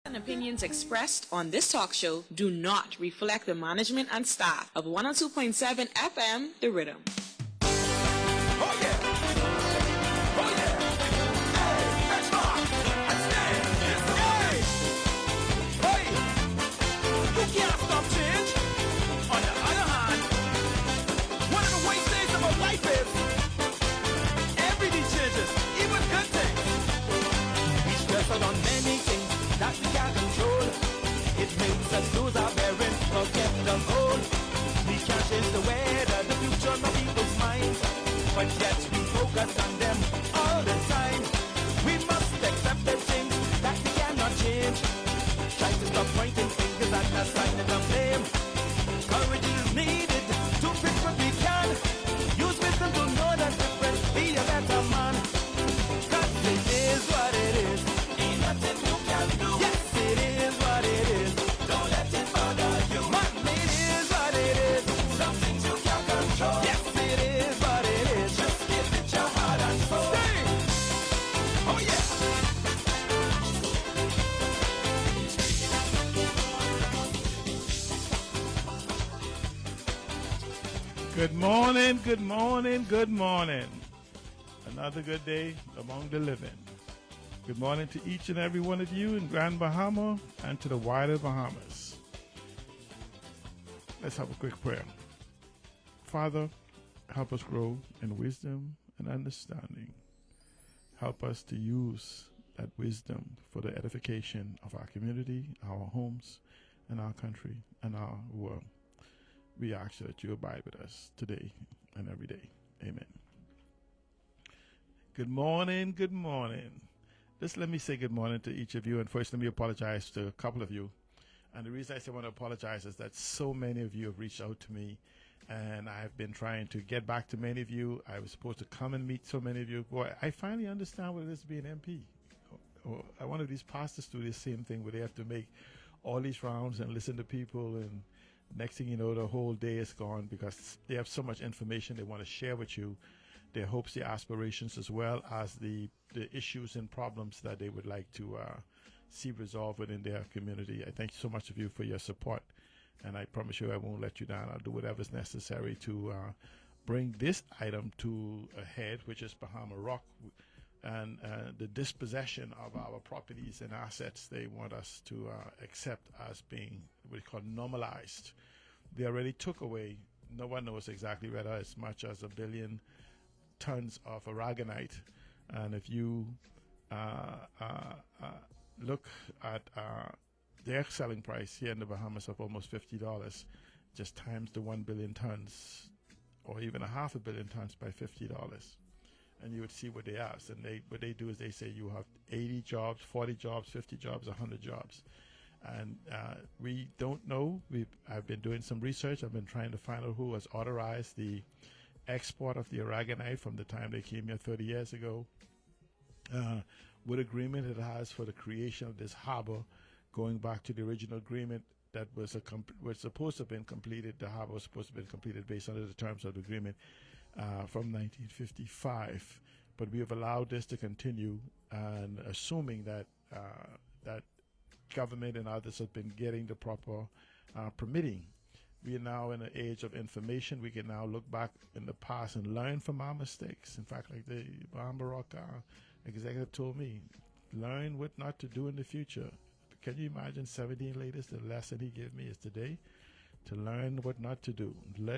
And opinions expressed on this talk show do not reflect the management and staff of 102.7 FM, The Riddim. Oh yeah! Oh yeah! Hey, benchmark! I stand in the way! Hey! You can't stop change! On the other hand, one of the wastelands of our life is every day changes, even good things. We stress out on many things that we can't control. It makes us lose our bearings, forget the goal. We can't change the weather, the future of people's minds, but yet we focus on them all the time. We must accept the things that we cannot change. Try to stop pointing fingers at the sign of the blame. Courage is needed to fix what we can. Use wisdom to know the difference, be a better man. 'Cause it is what it is. Ain't nothing you can do. Yes, it is what it is. Don't let it bother you. Man, it is what it is. Some things you can't control. Yes, it is what it is. Just give it your heart and soul. Stay. Oh yeah. Good morning, good morning, good morning. Another good day among the living. Good morning to each and every one of you in Grand Bahama and to the wider Bahamas. Let's have a quick prayer. Father, help us grow in wisdom and understanding. Help us to use that wisdom for the edification of our community, our homes, and our country and our world. We ask that you abide with us today and every day. Amen. Good morning, good morning. Just let me say good morning to each of you. And first, let me apologize to a couple of you. And the reason I say I want to apologize is that so many of you have reached out to me. And I've been trying to get back to many of you. I was supposed to come and meet so many of you. Boy, I finally understand what it is to be an MP. One of these pastors do the same thing where they have to make all these rounds and listen to people. And next thing you know, the whole day is gone because they have so much information they want to share with you. Their hopes, their aspirations, as well as the issues and problems that they would like to see resolved within their community. I thank so much of you for your support, and I promise you I won't let you down. I'll do whatever is necessary to bring this item to a head, which is Bahama Rock, and the dispossession of our properties and assets they want us to accept as being what we call normalized. They already took away, no one knows exactly whether as much as 1 billion tons of aragonite, and if you look at their selling price here in the Bahamas of almost $50, just times the 1 billion tons, or even 500 million tons by $50, and you would see what they ask. And what they do is they say you have 80 jobs, 40 jobs, 50 jobs, 100 jobs. And we don't know. I've been doing some research. I've been trying to find out who has authorized the export of the aragonite from the time they came here 30 years ago. What agreement it has for the creation of this harbor, going back to the original agreement that was supposed to have been completed. The harbor was supposed to have been completed based on the terms of the agreement from 1955. But we have allowed this to continue, and assuming that that government and others have been getting the proper permitting. We are now in an age of information. We can now look back in the past and learn from our mistakes. In fact, like the Bahama Rock executive told me, learn what not to do in the future. Can you imagine 17 later, the lesson he gave me is today to learn what not to do.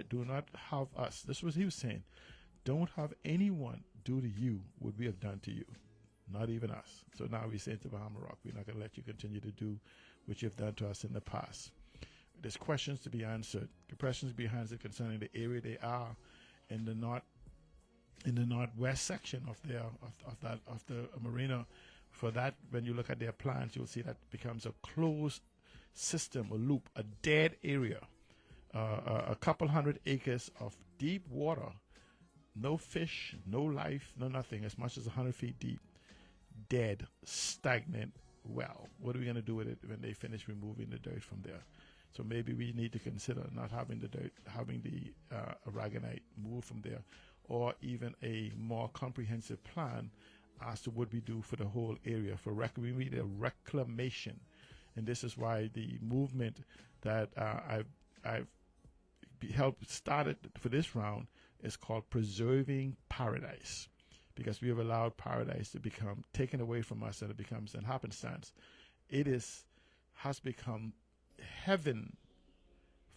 Do not have us. This was he was saying. Don't have anyone do to you what we have done to you. Not even us. So now we say to Bahama Rock, we're not going to let you continue to do what you've done to us in the past. There's questions to be answered. The questions to be answered concerning the area they are in the northwest section of the marina. For that, when you look at their plans, you'll see that becomes a closed system, a loop, a dead area, a couple hundred acres of deep water, no fish, no life, no nothing, as much as 100 feet deep, dead, stagnant well. What are we going to do with it when they finish removing the dirt from there? So maybe we need to consider not having the dirt, having the aragonite moved from there, or even a more comprehensive plan as to what we do for the whole area. We need a reclamation And this is why the movement that I've helped started for this round is called Preserving Paradise, because we have allowed paradise to become taken away from us, and it becomes an happenstance. It has become heaven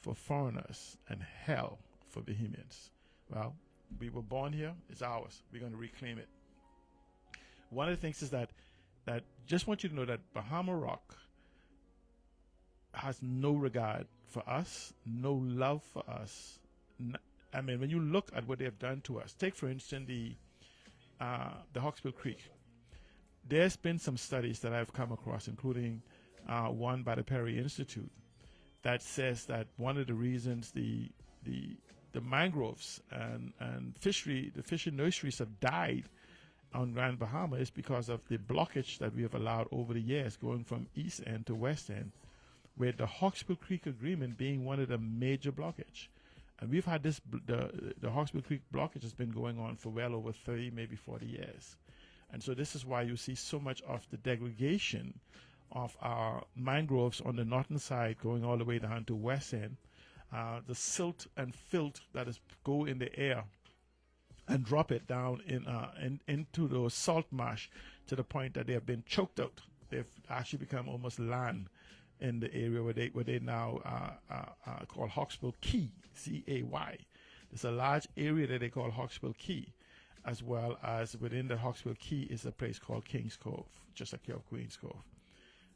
for foreigners and hell for Bahamians. Well, we were born here, it's ours. We're going to reclaim it. One of the things is that just want you to know that Bahama Rock has no regard for us, no love for us. I mean, when you look at what they have done to us, take for instance the Hawksbill Creek. There's been some studies that I've come across, including one by the Perry Institute, that says that one of the reasons the mangroves and fishery, the fishing nurseries have died on Grand Bahama is because of the blockage that we have allowed over the years, going from east end to west end, with the Hawksbill Creek Agreement being one of the major blockage. And we've had this, the Hawksbill Creek blockage has been going on for well over 30, maybe 40 years. And so this is why you see so much of the degradation of our mangroves on the northern side going all the way down to west end. The silt and filth that is go in the air and drop it down into the salt marsh to the point that they have been choked out. They've actually become almost land in the area where they now call Hawksbill Key, C-A-Y. There's a large area that they call Hawksbill Key, as well as within the Hawksbill Key is a place called Kings Cove, just like your Queens Cove.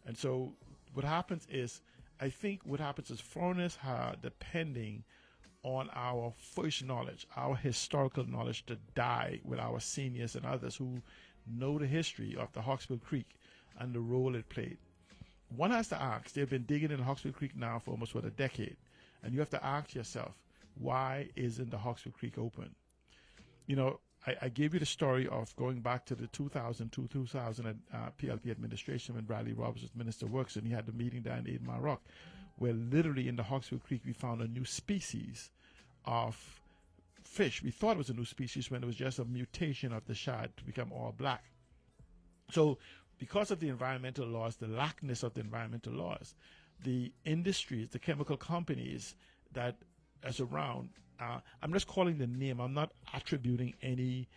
And so what happens is, I think what happens is foreigners are depending on our first knowledge, our historical knowledge, to die with our seniors and others who know the history of the Hawksbill Creek and the role it played. One has to ask, they've been digging in Hawksbill Creek now for almost, a decade. And you have to ask yourself, why isn't the Hawksbill Creek open? You know, I gave you the story of going back to the 2002-2000 PLP administration when Bradley Roberts was Minister of Works, and he had the meeting down in 8 Mile Rock, where literally in the Hawksbill Creek we found a new species of fish. We thought it was a new species when it was just a mutation of the shad to become all black. So because of the environmental laws, the lackness of the environmental laws, the industries, the chemical companies that is around, I'm just calling the name. I'm not attributing any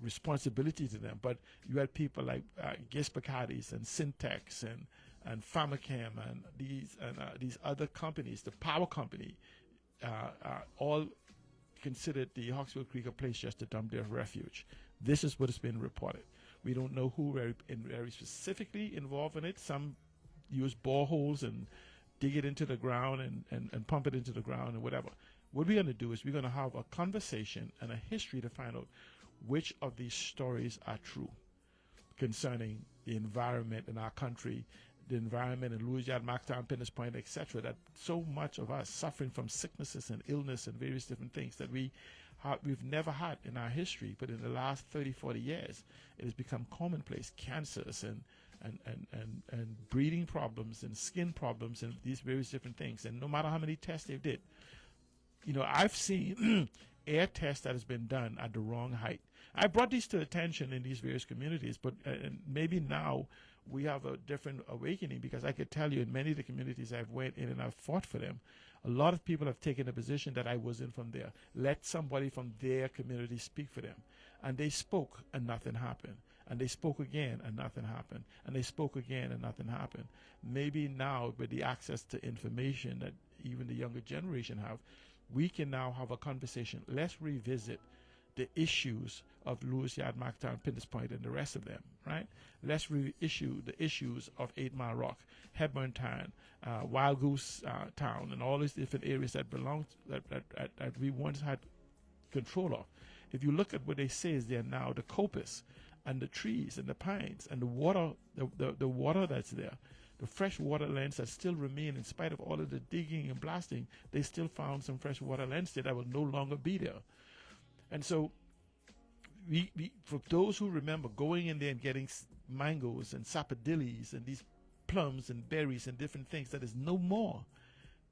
responsibility to them. But you had people like Gisbacadis and Syntex and Pharmachem and these other companies, the power company, all considered the Hawksbill Creek a place just to dump their refuge. This is what has been reported. We don't know who very specifically involved in it. Some use boreholes and dig it into the ground and pump it into the ground and whatever. What we're going to do is we're going to have a conversation and a history to find out which of these stories are true concerning the environment in our country, the environment in Louisiana, Mactown, Pinnis Point, etc., that so much of us suffering from sicknesses and illness and various different things that we've never had in our history, but in the last 30, 40 years, it has become commonplace. Cancers and breathing problems and skin problems and these various different things. And no matter how many tests they did, you know, I've seen air tests that has been done at the wrong height. I brought these to attention in these various communities, but maybe now we have a different awakening, because I could tell you in many of the communities I've went in and I've fought for them, a lot of people have taken a position that I wasn't from there. Let somebody from their community speak for them. And they spoke and nothing happened. And they spoke again and nothing happened. And they spoke again and nothing happened. Maybe now, with the access to information that even the younger generation have, we can now have a conversation. Let's revisit the issues of Louisiana, Mactown, Pinnis Point, and the rest of them, right? Let's reissue the issues of 8 Mile Rock, Hepburn Town, Wild Goose Town, and all these different areas that belong that we once had control of. If you look at what they say is there now, the coppice and the trees and the pines and the water, the water that's there, the fresh water lands that still remain in spite of all of the digging and blasting, they still found some fresh water lands there that will no longer be there. And so we for those who remember going in there and getting mangoes and sapodillies and these plums and berries and different things, that is no more.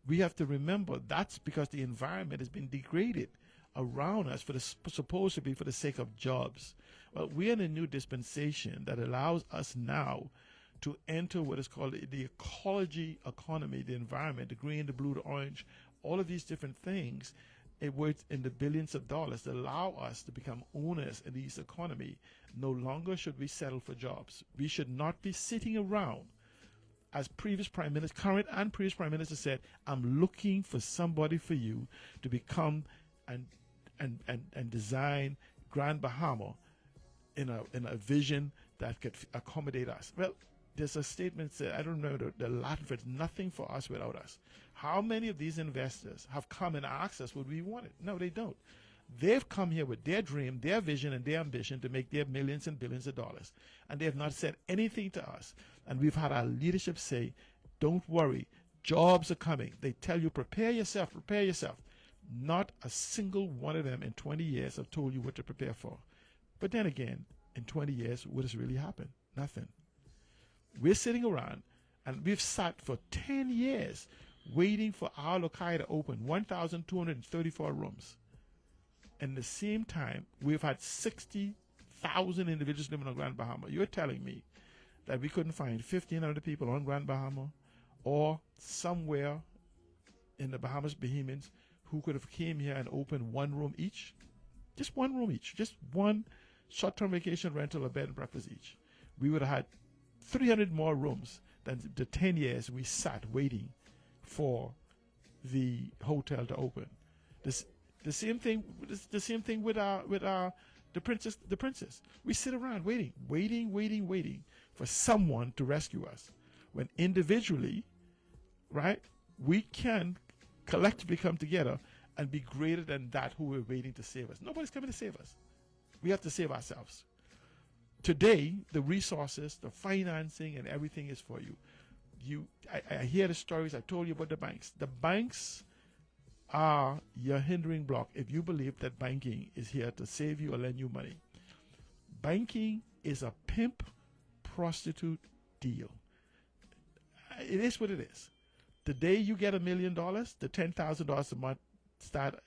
We have to remember that's because the environment has been degraded around us supposed to be for the sake of jobs. Well, we're in a new dispensation that allows us now to enter what is called the ecology economy, the environment, the green, the blue, the orange, all of these different things, it works in the billions of dollars that allow us to become owners in this economy. No longer should we settle for jobs. We should not be sitting around, as previous prime minister, current and previous prime minister said, I'm looking for somebody for you to become and design Grand Bahama in a vision that could accommodate us. Well, there's a statement said, I don't remember the Latin phrase, nothing for us without us. How many of these investors have come and asked us what we wanted? No, they don't. They've come here with their dream, their vision, and their ambition to make their millions and billions of dollars. And they have not said anything to us. And we've had our leadership say, don't worry, jobs are coming. They tell you, prepare yourself, prepare yourself. Not a single one of them in 20 years have told you what to prepare for. But then again, in 20 years, what has really happened? Nothing. We're sitting around, and we've sat for 10 years waiting for our lokai to open 1,234 rooms. And at the same time, we've had 60,000 individuals living on Grand Bahama. You're telling me that we couldn't find 1,500 people on Grand Bahama or somewhere in the Bahamas, Bahamians, who could have came here and opened one room each? Just one room each. Just one short-term vacation rental or bed and breakfast each. We would have had 300 more rooms than the 10 years we sat waiting for the hotel to open. The same thing with the princess. We sit around waiting for someone to rescue us. When individually, right, we can collectively come together and be greater than that who we're waiting to save us. Nobody's coming to save us. We have to save ourselves. Today, the resources, the financing, and everything is for you. I hear the stories. I told you about the banks. The banks are your hindering block if you believe that banking is here to save you or lend you money. Banking is a pimp prostitute deal. It is what it is. The day you get $1 million, the $10,000 a month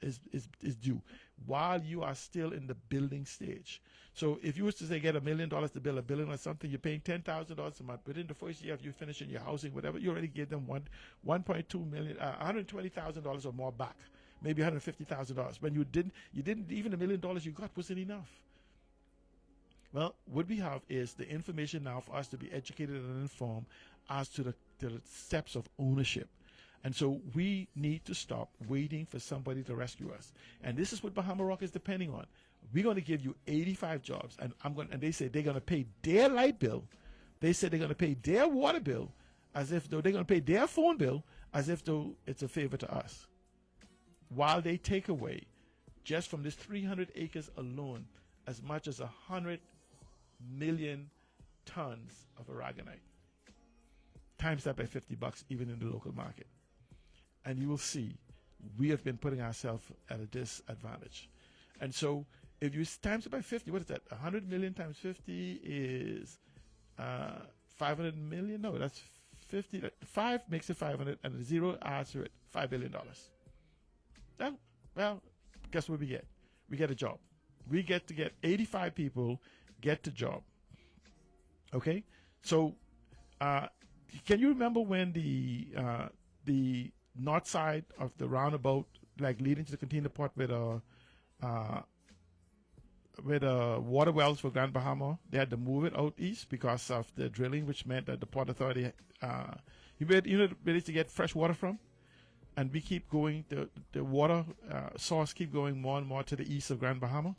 is due while you are still in the building stage. So if you was to say get $1 million to build a building or something, you're paying $10,000 a month. Within the first year of you finishing your housing, whatever, you already give them $1.2 million, $120,000 or more back, maybe $150,000. When you didn't even $1 million you got wasn't enough. Well, what we have is the information now for us to be educated and informed as to the steps of ownership. And so we need to stop waiting for somebody to rescue us. And this is what Bahama Rock is depending on. We're going to give you 85 jobs, and they say they're going to pay their light bill. They said they're going to pay their water bill as if though they're going to pay their phone bill as if though it's a favor to us. While they take away, just from this 300 acres alone, as much as 100 million tons of aragonite. Times that by $50 even in the local market. And you will see we have been putting ourselves at a disadvantage. And so if you times it by 50, what is that? 100 million times 50 is 500 million? No, that's 50. 5 makes it 500, and the 0 adds to it $5 billion. Well, guess what we get? We get a job. We get to get 85 people get the job. Okay? So can you remember when the north side of the roundabout, like leading to the container port with water wells for Grand Bahama, they had to move it out east because of the drilling, which meant that the port authority, ready to get fresh water from, and we keep going, the water source keep going more and more to the east of Grand Bahama.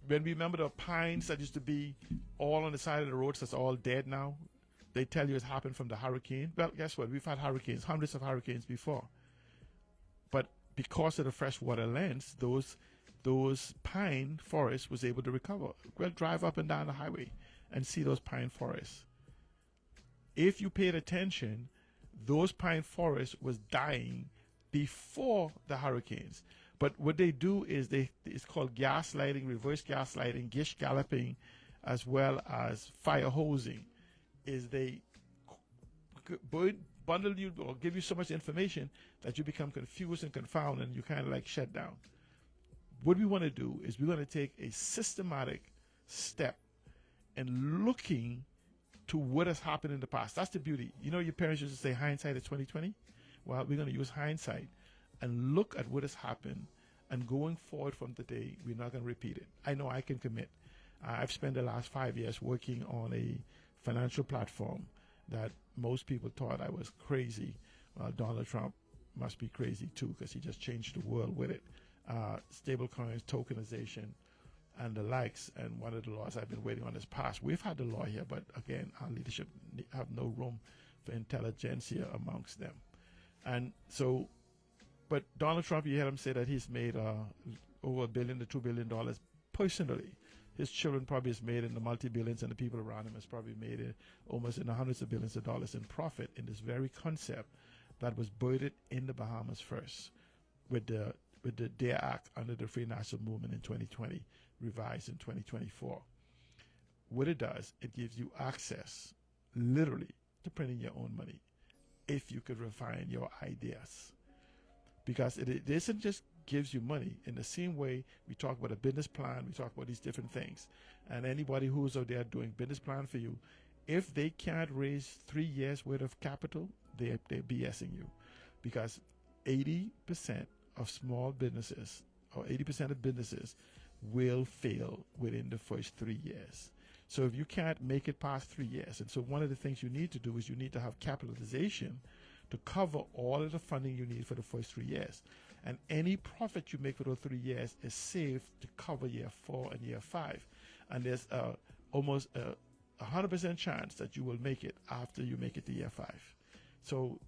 When we remember the pines that used to be all on the side of the roads, that's all dead now. They tell you it's happened from the hurricane. Well, guess what? We've had hurricanes, hundreds of hurricanes before. But because of the freshwater lens, those pine forests was able to recover. Well, drive up and down the highway and see those pine forests. If you paid attention, those pine forests was dying before the hurricanes. But what they do is it's called gaslighting, reverse gaslighting, gish galloping, as well as fire hosing. Is they bundle you or give you so much information that you become confused and confounded and you kind of like shut down. What we want to do is we want to take a systematic step in looking to what has happened in the past. That's the beauty. You know, your parents used to say hindsight is 2020. Well, we're going to use hindsight and look at what has happened, and going forward from today, we're not going to repeat it. I know I can commit. I've spent the last 5 years working on a financial platform that most people thought I was crazy. Donald Trump must be crazy too, because he just changed the world with it. Stable coins, tokenization, and the likes. And one of the laws I've been waiting on is passed. We've had the law here, but again, our leadership have no room for intelligentsia amongst them. And so, but Donald Trump, you heard him say that he's made over $1 billion to $2 billion personally. His children probably has made in the multi-billions, and the people around him has probably made it almost in the hundreds of billions of dollars in profit in this very concept that was birthed in the Bahamas first with the DARE Act under the Free National Movement in 2020, revised in 2024. What it does, it gives you access, literally, to printing your own money if you could refine your ideas. Because it isn't just gives you money. In the same way we talk about a business plan, we talk about these different things. And anybody who's out there doing business plan for you, if they can't raise 3 years worth of capital, they're BSing you. Because 80% of small businesses, or 80% of businesses, will fail within the first 3 years. So if you can't make it past 3 years, and so one of the things you need to do is you need to have capitalization to cover all of the funding you need for the first 3 years. And any profit you make for those 3 years is saved to cover year 4 and year 5. And there's almost a 100% chance that you will make it after you make it to year 5. So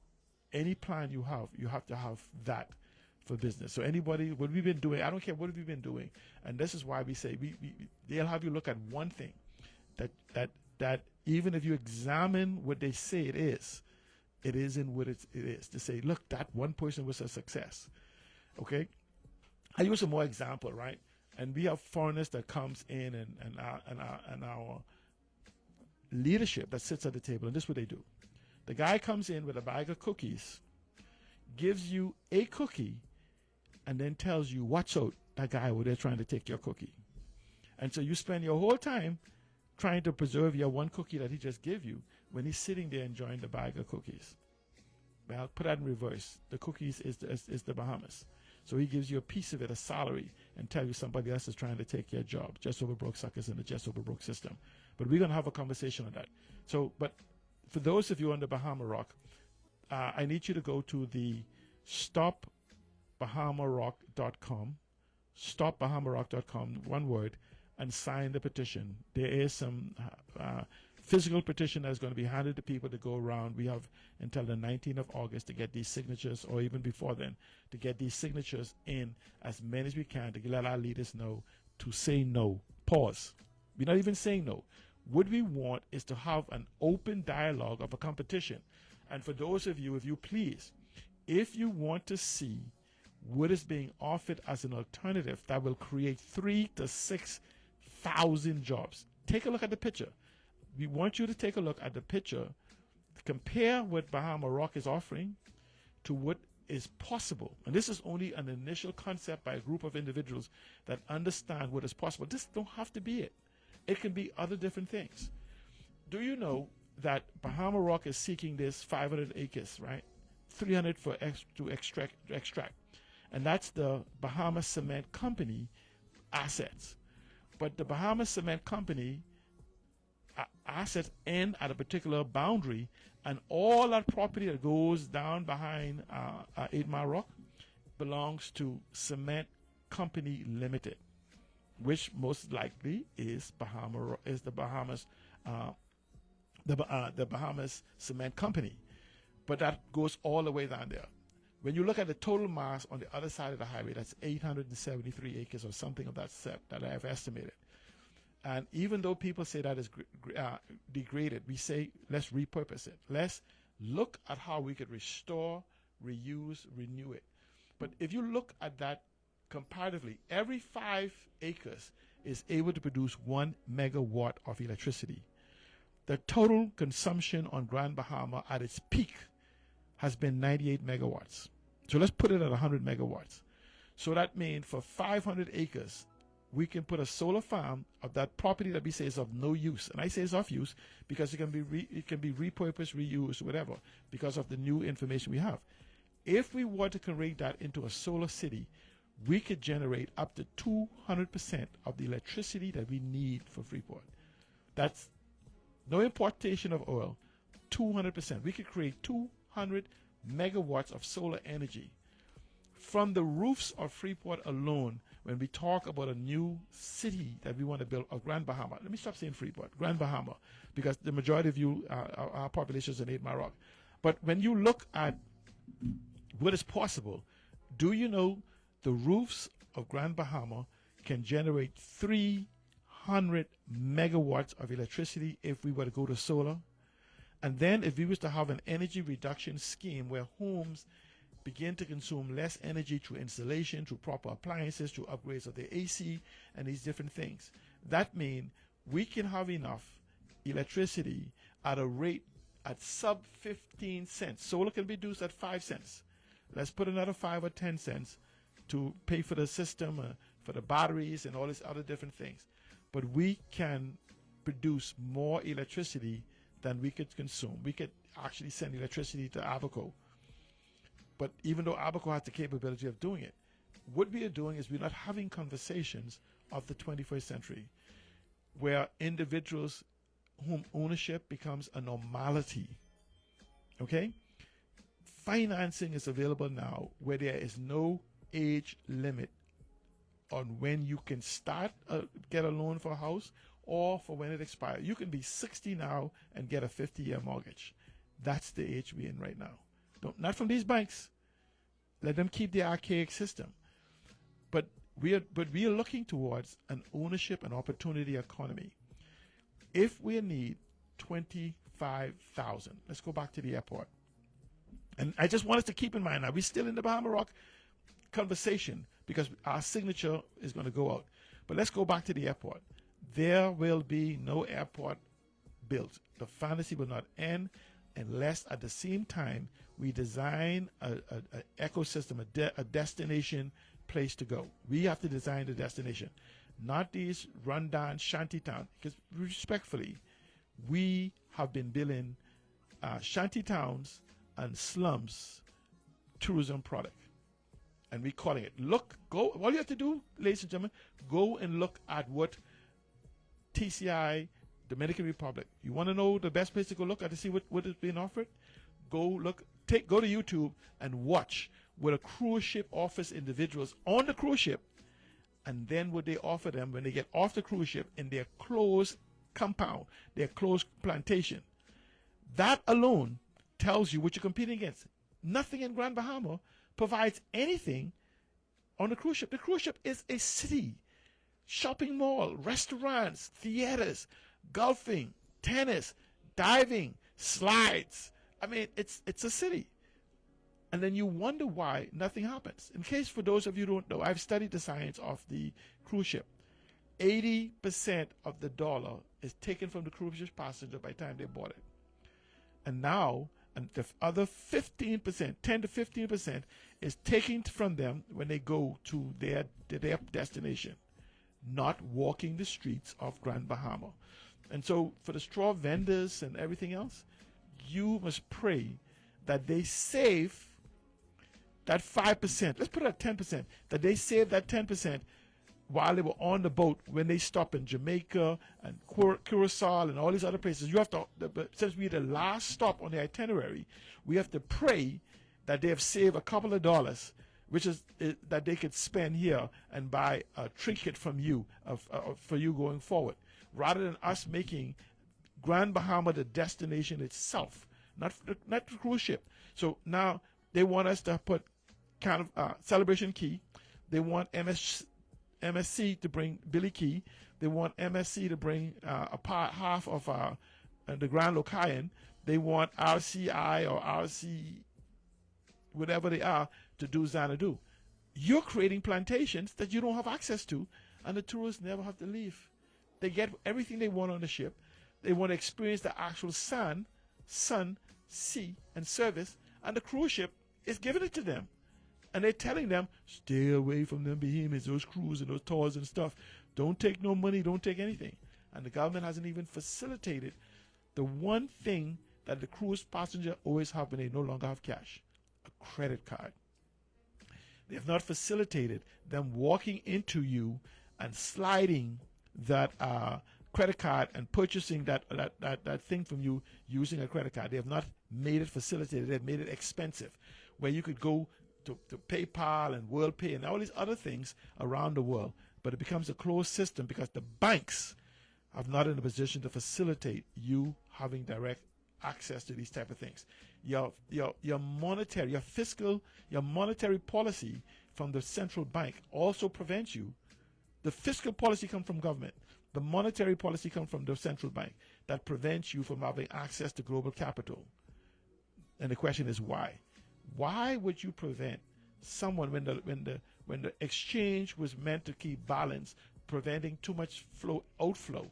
any plan you have to have that for business. So anybody, what we've been doing, I don't care what we've been doing. And this is why we say they'll have you look at one thing that even if you examine what they say it isn't what it is. To say, look, that one person was a success. Okay? I use a more example, right? And we have foreigners that comes in and our leadership that sits at the table, and this is what they do. The guy comes in with a bag of cookies, gives you a cookie, and then tells you, watch out, that guy over there trying to take your cookie. And so you spend your whole time trying to preserve your one cookie that he just gave you when he's sitting there enjoying the bag of cookies. Well, put that in reverse. The cookies is the Bahamas. So he gives you a piece of it, a salary, and tell you somebody else is trying to take your job. Just over broke suckers in the just over broke system. But we're going to have a conversation on that. So, but for those of you on the Bahama Rock, I need you to go to the stopbahamarock.com, stopbahamarock.com, one word, and sign the petition. There is some physical petition that's going to be handed to people to go around. We have until the 19th of August to get these signatures, or even before then, to get these signatures in as many as we can to let our leaders know to say no. Pause. We're not even saying no. What we want is to have an open dialogue of a competition. And for those of you, if you please, if you want to see what is being offered as an alternative that will create 3,000 to 6,000 jobs, take a look at the picture. We want you to take a look at the picture, compare what Bahama Rock is offering to what is possible. And this is only an initial concept by a group of individuals that understand what is possible. This don't have to be it. It can be other different things. Do you know that Bahama Rock is seeking this 500 acres, right? 300 to extract. And that's the Bahama Cement Company assets. But the Bahama Cement Company assets end at a particular boundary, and all that property that goes down behind 8 Mile Rock belongs to Cement Company Limited, which most likely is the Bahamas Cement Company. But that goes all the way down there. When you look at the total mass on the other side of the highway, that's 873 acres or something of that set that I have estimated. And even though people say that is degraded, we say let's repurpose it. Let's look at how we could restore, reuse, renew it. But if you look at that comparatively, every 5 acres is able to produce 1 megawatt of electricity. The total consumption on Grand Bahama at its peak has been 98 megawatts. So let's put it at 100 megawatts. So that means for 500 acres, we can put a solar farm of that property that we say is of no use. And I say it's of use because it can be repurposed, reused, whatever, because of the new information we have. If we were to convert that into a solar city, we could generate up to 200% of the electricity that we need for Freeport. That's no importation of oil, 200%. We could create 200 megawatts of solar energy. From the roofs of Freeport alone, when we talk about a new city that we want to build, of Grand Bahama, let me stop saying Freeport, Grand Bahama, because the majority of you, our population is in 8 Mile Rock. But when you look at what is possible, do you know the roofs of Grand Bahama can generate 300 megawatts of electricity if we were to go to solar? And then if we was to have an energy reduction scheme where homes begin to consume less energy through installation, through proper appliances, through upgrades of their AC and these different things, that means we can have enough electricity at a rate at sub 15 cents. Solar can be reduced at 5 cents. Let's put another 5 or 10 cents to pay for the system, for the batteries and all these other different things. But we can produce more electricity than we could consume. We could actually send electricity to Abaco. But even though Abaco has the capability of doing it, what we are doing is we're not having conversations of the 21st century where individuals whom ownership becomes a normality. Okay? Financing is available now where there is no age limit on when you can start get a loan for a house or for when it expires. You can be 60 now and get a 50-year mortgage. That's the age we're in right now. Not from these banks. Let them keep the archaic system. But we are looking towards an ownership and opportunity economy. If we need 25,000, let's go back to the airport. And I just want us to keep in mind now, we're still in the Bahama Rock conversation because our signature is going to go out. But let's go back to the airport. There will be no airport built. The fantasy will not end unless at the same time we design an ecosystem, a destination place to go. We have to design the destination, not these rundown shanty towns. Because respectfully, we have been building shanty towns and slums tourism product. And we're calling it. All you have to do, ladies and gentlemen, go and look at what TCI, Dominican Republic. You want to know the best place to go look at to see what is being offered? Go to YouTube and watch what a cruise ship offers individuals on the cruise ship, and then what they offer them when they get off the cruise ship in their closed compound, their closed plantation. That alone tells you what you're competing against. Nothing in Grand Bahama provides anything on the cruise ship. The cruise ship is a city. Shopping mall, restaurants, theaters, golfing, tennis, diving, slides. I mean, it's a city. And then you wonder why nothing happens. In case for those of you who don't know, I've studied the science of the cruise ship. 80% of the dollar is taken from the cruise ship passenger by the time they board it. And now, and the other 15%, 10 to 15%, is taken from them when they go to their destination, not walking the streets of Grand Bahama. And so for the straw vendors and everything else, you must pray that they save that 5%. Let's put it at 10%. That they save that 10% while they were on the boat when they stop in Jamaica and Curacao and all these other places. You have to, since we're the last stop on the itinerary, we have to pray that they have saved a couple of dollars, which is that they could spend here and buy a trinket from you for you going forward, rather than us making Grand Bahama the destination itself, not the cruise ship. So now they want us to put kind of Celebration Key. They want MSC to bring Billy Key. They want MSC to bring half of the Grand Locayan. They want RCI or RC, whatever they are, to do Xanadu. You're creating plantations that you don't have access to, and the tourists never have to leave. They get everything they want on the ship. They want to experience the actual sun, sea, and service, and the cruise ship is giving it to them. And they're telling them, stay away from them behemoths, those crews and those tours and stuff. Don't take no money, don't take anything. And the government hasn't even facilitated the one thing that the cruise passenger always have when they no longer have cash: a credit card. They have not facilitated them walking into you and sliding that credit card and purchasing that thing from you using a credit card. They have not made it facilitated. They've made it expensive, where you could go to PayPal and WorldPay and all these other things around the world. But it becomes a closed system because the banks are not in a position to facilitate you having direct access to these type of things. Your monetary, your fiscal, your monetary policy from the central bank also prevents you. The fiscal policy comes from government. The monetary policy comes from the central bank that prevents you from having access to global capital. And the question is why? Why would you prevent someone when the exchange was meant to keep balance, preventing too much outflow?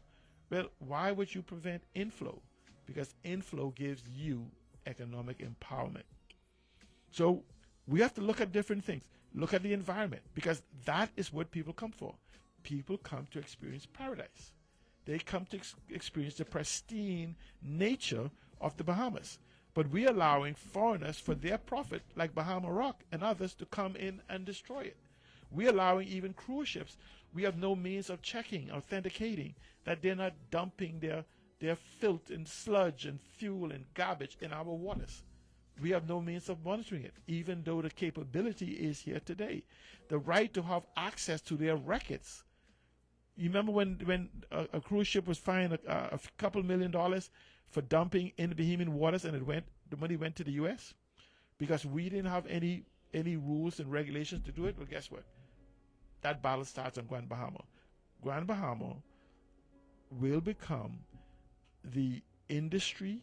Well, why would you prevent inflow? Because inflow gives you economic empowerment. So we have to look at different things. Look at the environment, because that is what people come for. People come to experience paradise. They come to experience the pristine nature of the Bahamas. But we're allowing foreigners, for their profit, like Bahama Rock and others, to come in and destroy it. We're allowing even cruise ships. We have no means of checking, authenticating that they're not dumping their filth and sludge and fuel and garbage in our waters. We have no means of monitoring it, even though the capability is here today. The right to have access to their records. You remember when a cruise ship was fined a couple $1 million for dumping in the Bahamian waters, and the money went to the U.S. because we didn't have any rules and regulations to do it? Well, guess what? That battle starts on Grand Bahama. Grand Bahama will become the industry,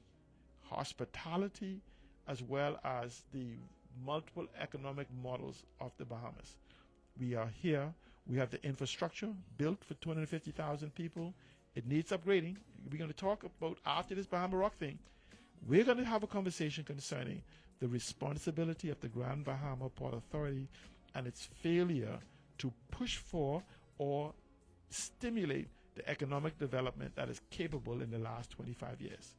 hospitality, as well as the multiple economic models of the Bahamas. We are here. We have the infrastructure built for 250,000 people. It needs upgrading. We're going to talk about, after this Bahama Rock thing, we're going to have a conversation concerning the responsibility of the Grand Bahama Port Authority and its failure to push for or stimulate the economic development that is capable in the last 25 years.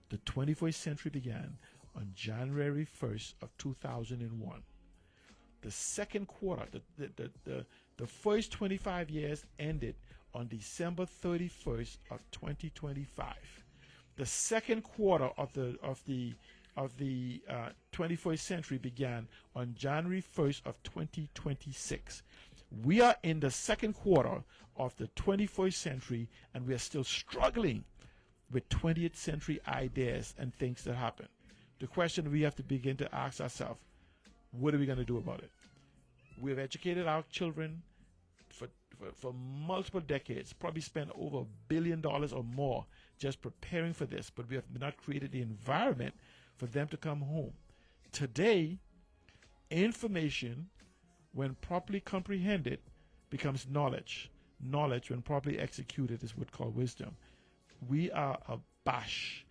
The 21st century began on January 1st of 2001. The second quarter, the first 25 years ended on December 31st of 2025. The second quarter of the 21st century began on January 1st of 2026. We are in the second quarter of the 21st century, and we are still struggling with 20th century ideas and things that happen. The question we have to begin to ask ourselves, what are we going to do about it? We have educated our children for multiple decades, probably spent over $1 billion or more just preparing for this, but we have not created the environment for them to come home. Today, information, when properly comprehended, becomes knowledge. Knowledge, when properly executed, is what's called wisdom. We are abash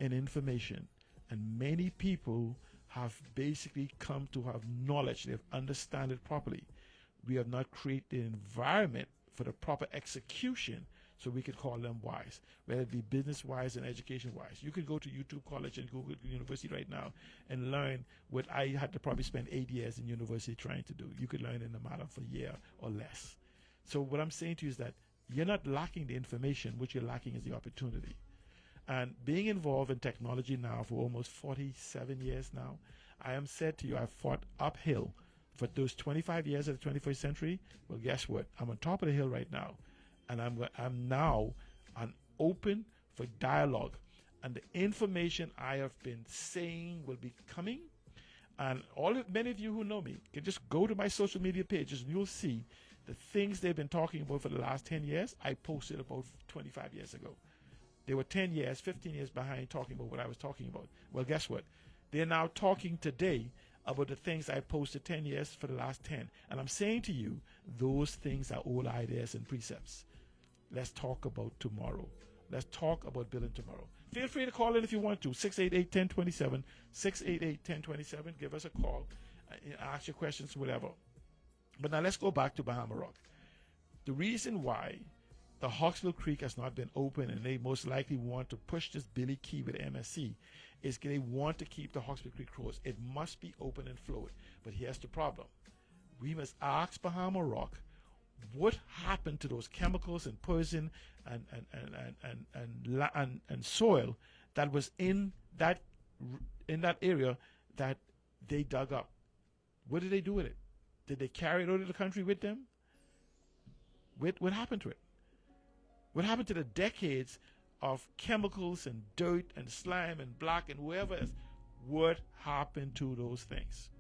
in information, and many people have basically come to have knowledge. They have understand it properly. We have not created the environment for the proper execution so we could call them wise, whether it be business wise and education wise. You could go to YouTube College and Google University right now and learn what I had to probably spend 8 years in university trying to do. You could learn in a matter of a year or less. So what I'm saying to you is that you're not lacking the information. What you're lacking is the opportunity. And being involved in technology now for almost 47 years now, I am said to you, I've fought uphill for those 25 years of the 21st century. Well, guess what? I'm on top of the hill right now. And I'm now open for dialogue. And the information I have been saying will be coming. And many of you who know me can just go to my social media pages and you'll see the things they've been talking about for the last 10 years, I posted about 25 years ago. They were 10 years, 15 years behind talking about what I was talking about. Well, guess what? They're now talking today about the things I posted 10 years for the last 10. And I'm saying to you, those things are old ideas and precepts. Let's talk about tomorrow. Let's talk about building tomorrow. Feel free to call in if you want to. 688-1027, 688-1027. Give us a call. Ask your questions, whatever. But now let's go back to Bahama Rock. The reason why the Hawksbill Creek has not been open, and they most likely want to push this Billy Key with MSC, is they want to keep the Hawksbill Creek closed. It must be open and flowing. But here's the problem. We must ask Bahama Rock what happened to those chemicals and poison and soil that was in that area that they dug up. What did they do with it? Did they carry it out of the country with them? What happened to it? What happened to the decades of chemicals and dirt and slime and black and whoever else? What happened to those things?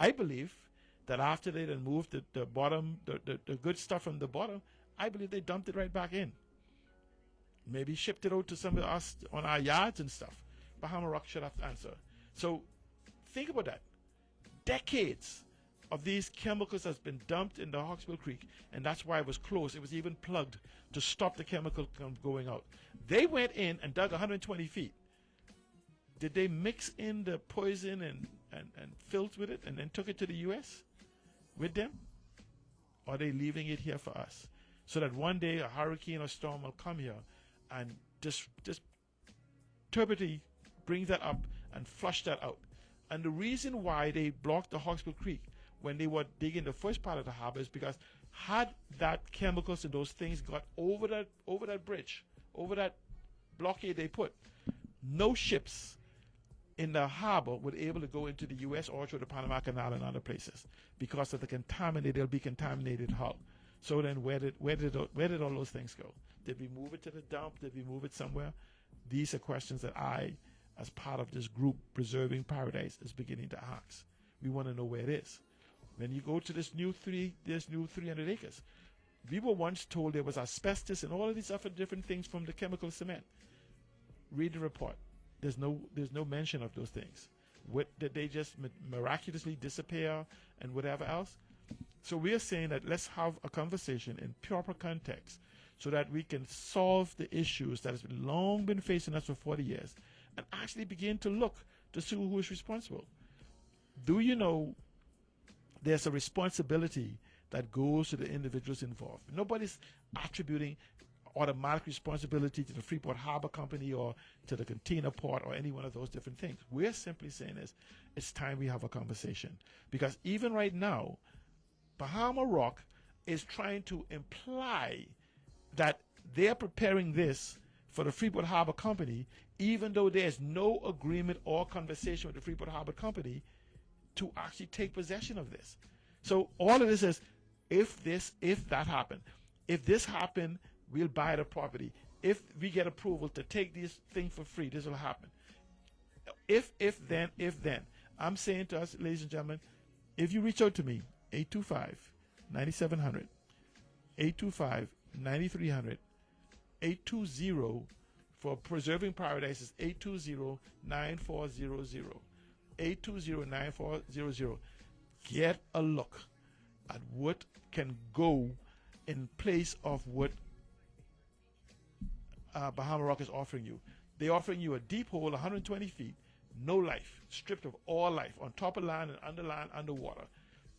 I believe that after they then moved the bottom, the good stuff from the bottom, I believe they dumped it right back in. Maybe shipped it out to some of us on our yards and stuff. Bahama Rock should have to answer. So think about that. Decades of these chemicals has been dumped in the Hawksbill Creek, and that's why it was closed. It was even plugged to stop the chemical from going out. They went in and dug 120 feet. Did they mix in the poison and filth with it and then took it to the U.S. with them? Or are they leaving it here for us? So that one day a hurricane or storm will come here and just turbidity brings that up and flush that out. And the reason why they blocked the Hawksbill Creek when they were digging the first part of the harbor is because had that chemicals and those things got over that bridge, over that blockade they put, no ships in the harbor would be able to go into the U.S. or through the Panama Canal and other places because of the they'll be contaminated hull. So then where did all those things go? Did we move it to the dump? Did we move it somewhere? These are questions that I, as part of this group, Preserving Paradise, is beginning to ask. We want to know where it is. When you go to this new 300 acres, we were once told there was asbestos and all of these other different things from the chemical cement. Read the report. There's no mention of those things. Did they just miraculously disappear and whatever else? So we are saying that let's have a conversation in proper context so that we can solve the issues that has long been facing us for 40 years and actually begin to look to see who is responsible. Do you know there's a responsibility that goes to the individuals involved? Nobody's attributing automatic responsibility to the Freeport Harbor Company or to the container port or any one of those different things. We're simply saying it's time we have a conversation. Because even right now, Bahama Rock is trying to imply that they're preparing this for the Freeport Harbor Company, even though there's no agreement or conversation with the Freeport Harbor Company to actually take possession of this. So all of this is, if that happened, if this happened, we'll buy the property. If we get approval to take this thing for free, this will happen. If then. I'm saying to us, ladies and gentlemen, if you reach out to me, 825-9700, 825-9300, 820 for Preserving Paradise is 820-9400. 820-9400. Get a look at what can go in place of what Bahama Rock is offering you. They're offering you a deep hole, 120 feet, no life, stripped of all life, on top of land and under land, underwater,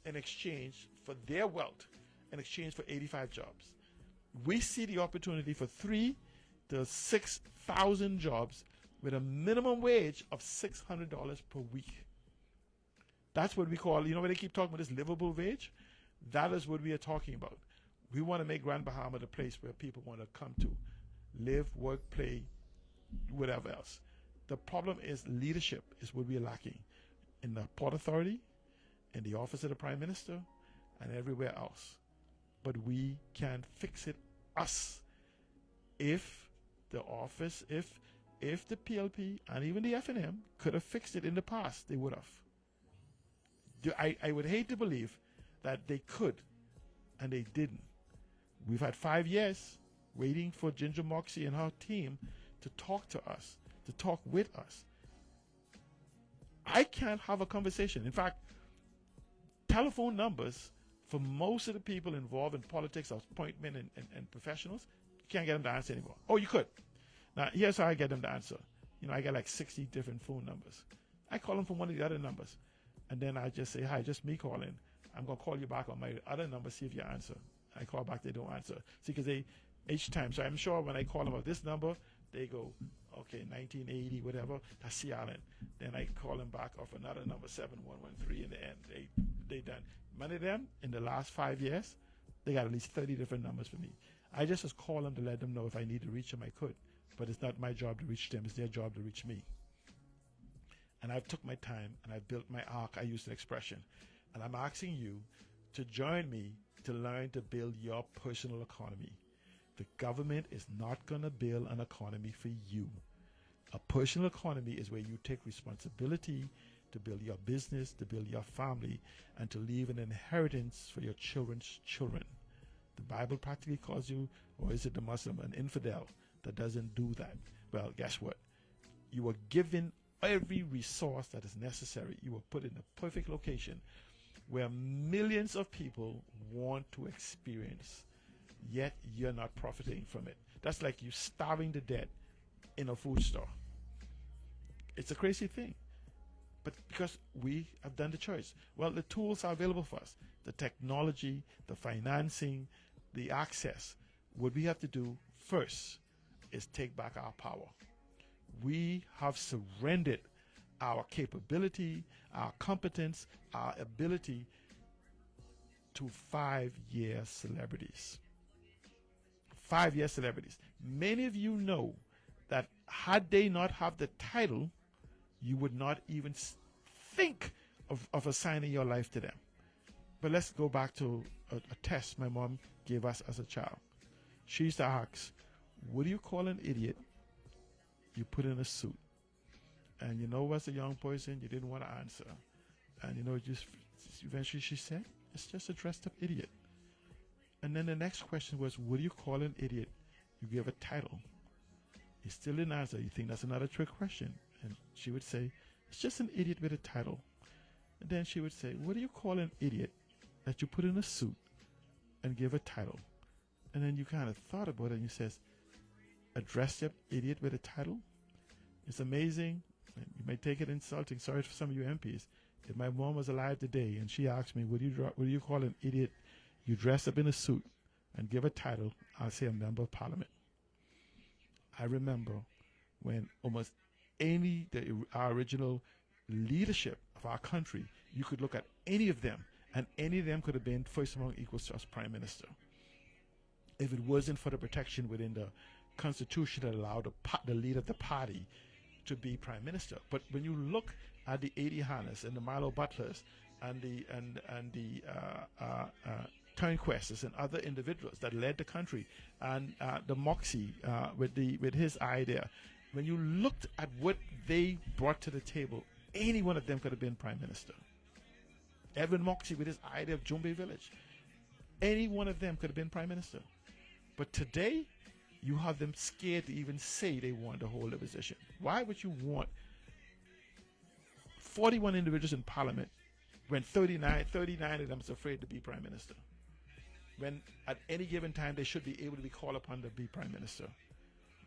in exchange for their wealth, in exchange for 85 jobs. We see the opportunity for 3,000 to 6,000 jobs with a minimum wage of $600 per week. That's what we call, when they keep talking about this livable wage, that is what we are talking about. We want to make Grand Bahama the place where people want to come to live, work, play, whatever else. The problem is leadership is what we are lacking in the Port Authority, in the Office of the Prime Minister, and everywhere else. But we can fix it us. If the office, if the PLP and even the FNM could have fixed it in the past, they would have. I would hate to believe that they could, and they didn't. We've had 5 years waiting for Ginger Moxie and her team to talk to us, to talk with us. I can't have a conversation. In fact, telephone numbers for most of the people involved in politics, appointment, and professionals, you can't get them to answer anymore. Oh, you could. Now, here's how I get them to answer. I get like 60 different phone numbers. I call them from one of the other numbers. And then I just say, hi, just me calling. I'm going to call you back on my other number, see if you answer. I call back, they don't answer. See, because they, each time, so I'm sure when I call them about this number, they go, okay, 1980, whatever, that's Sea Island. Then I call them back off another number, 7113 in the end. They done. Many of them, in the last 5 years, they got at least 30 different numbers for me. I just call them to let them know if I need to reach them, I could. But it's not my job to reach them, it's their job to reach me. And I've took my time and I've built my arc. I used an expression. And I'm asking you to join me to learn to build your personal economy. The government is not going to build an economy for you. A personal economy is where you take responsibility to build your business, to build your family, and to leave an inheritance for your children's children. The Bible practically calls you, or is it the Muslim, an infidel that doesn't do that. Well, guess what? You are given every resource that is necessary. You were put in a perfect location where millions of people want to experience, yet you're not profiting from it. That's like you starving to death in a food store. It's a crazy thing. But because we have done the choice. Well, the tools are available for us. The technology, the financing, the access. What we have to do first is take back our power. We have surrendered our capability, our competence, our ability to 5-year celebrities. 5-year celebrities. Many of you know that had they not have the title, you would not even think of assigning your life to them. But let's go back to a test my mom gave us as a child. She used to ask, what do you call an idiot you put in a suit? And you know, as a young person, you didn't want to answer. And you know, just eventually she said, it's just a dressed up idiot. And then the next question was, what do you call an idiot you give a title? You still didn't answer. You think that's another trick question? And she would say, it's just an idiot with a title. And then she would say, what do you call an idiot that you put in a suit and give a title? And then you kind of thought about it and you says, a dressed up idiot with a title? It's amazing. You may take it insulting. Sorry for some of you MPs. If my mom was alive today and she asked me, what do you call an idiot you dress up in a suit and give a title, I'll say a member of parliament. I remember when almost our original leadership of our country, you could look at any of them, and any of them could have been first among equals to us prime minister. If it wasn't for the protection within the Constitution that allowed the leader of the party to be prime minister. But when you look at the A.D. Hannes and the Milo Butlers and the Turnquests and other individuals that led the country, and the Moxie with his idea, when you looked at what they brought to the table, any one of them could have been prime minister. Edwin Moxie with his idea of Jumbe Village, any one of them could have been prime minister. But today, you have them scared to even say they want to hold a position. Why would you want 41 individuals in parliament when 39 of them is afraid to be prime minister? When at any given time they should be able to be called upon to be prime minister.